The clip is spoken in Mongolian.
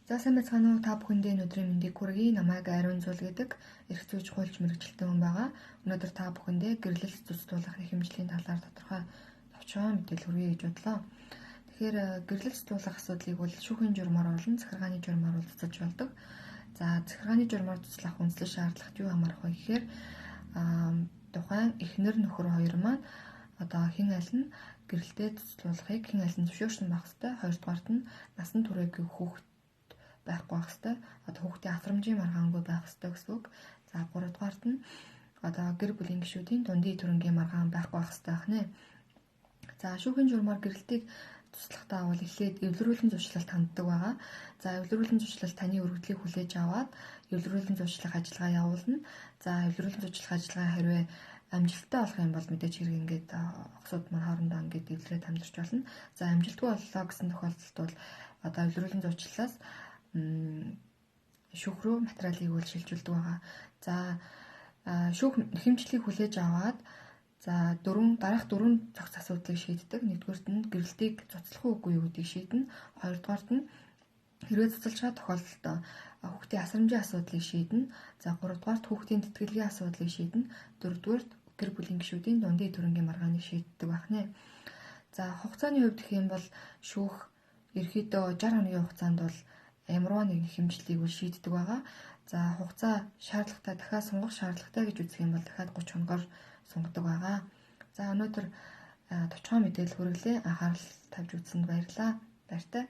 За сайн байцгаана уу, та бүхэндээ өнөөдрийн мэндийг хүргэе. Намайг Ариун Зул гэдэг эрх зүйч хуульч мэргэжилтэн хүн байгаа. Өнөөдөр та бүхэндээ гэрлэлт зохицуулах хэмжээлийн талаар тодорхой товчхон мэдээлэл хүргэе гэж бодлоо. Тэгэхээр гэрлэлт зохицуулах асуудлыг бол шүүхийн журмаар болон захиргааны журмаар уулзаж болдог. За захиргааны журмаар туслах үндэслэл шаардлагат юу хамаарах вэ гэхээр тухайн эхнэр нөхөр хоёр маань одоо хэн аль нь гэрэлтээ цуцлуулахыг хэн аль нь зөвшөөрсөн байх хэвээр. Хоёрдугаарт нь насан туршаагүй хүүхэд байхгүй байх хэвээр. Одоо хүүхдийн асрамжийн маргаангүй байх хэвээр гэсэн үг. За гуравдугаарт нь одоо гэр бүлийн гишүүдийн дундын төрөнгийн маргаан байхгүй байх хэвээр байна. За шүүхийн журмаар гэрэлтийг туслахтаа бол эхлээд эвлэрүүлэн зуршлалт ханддаг байгаа. За эвлэрүүлэн зуршлалт таны өргөдлийг хүлээж аваад эвлэрүүлэн зуршлах ажиллагаа явуулна. За эвлэрүүлэн зуршлах ажиллагаа хэрвээ амжилттай болох юм бол мэдээж хэрэг ингээд огсууд маань хоорондоо ингээд эвлэрээд хамжирч болно. За амжилтгүй боллоо гэсэн тохиолдолд бол одоо эвлэрүүлэн зуршлаас шүүх рүү материалыг үл шилжүүлдэг байгаа. За шүүх хэмжлэгийг хүлээж аваад за дараах дөрвөн цогц асуудлыг шийддэг. Нэгдүгээрт нь гэрэлтийг цуцлах уугүй юу гэдгийг шийднэ. Хоёрдугаарт нь хэрвээ цуцлж байгаа тохиолдолд хүүхдийн асрамжийн асуудлыг шийднэ. За гуравдугаарт хүүхдийн тэтгэлгийн асуудлыг шийднэ. Дөрөвдүгээрт гэр бүлийн гишүүдийн дундын төрөнгийн маргааныг шийддэг байна. За хугацааны хувьд гэх юм бол шүүх ерөөдөө 60 хоногийн хугацаанд бол ямарваа нэгэн хэмжлэгийг үл шийддэг байгаа. За хугацаа шаардлагатай дахиад сунгах шаардлагатай гэж үзэх юм бол дахиад 30 хоногоор сунгадаг байгаа. За өнөөдөр товчхон мэдээлэл хүргэлээ. Анхаарал тавьж үзсэнд баярлалаа. Баяртай.